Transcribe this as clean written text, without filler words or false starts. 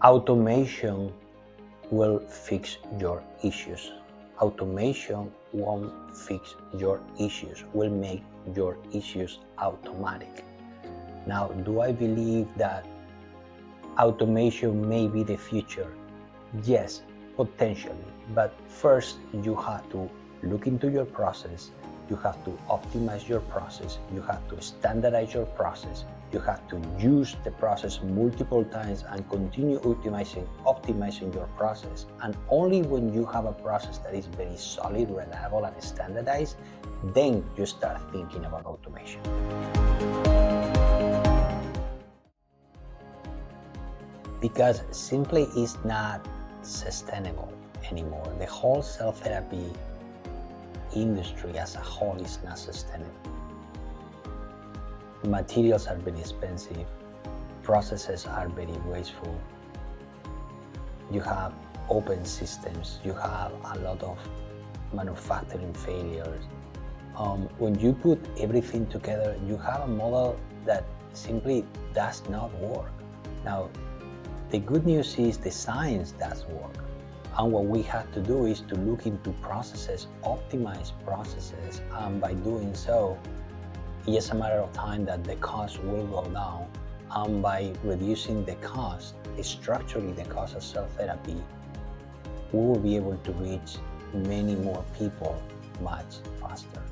Automation will fix your issues. Automation won't fix your issues, will make your issues automatic. Now, do I believe that automation may be the future? Yes, potentially, but first you have to look into your process, you have to optimize your process, you have to standardize your process, you have to use the process multiple times and continue optimizing your process. And only when you have a process that is very solid, reliable, and standardized, then you start thinking about automation. Because simply is not sustainable anymore. The whole cell therapy industry as a whole is not sustainable. Materials are very expensive, processes are very wasteful, you have open systems, you have a lot of manufacturing failures. When you put everything together, you have a model that simply does not work. Now, the good news is the science does work. And what we have to do is to look into processes, optimize processes, and by doing so, it's a matter of time that the cost will go down. And by reducing the cost, structurally the cost of cell therapy, we will be able to reach many more people much faster.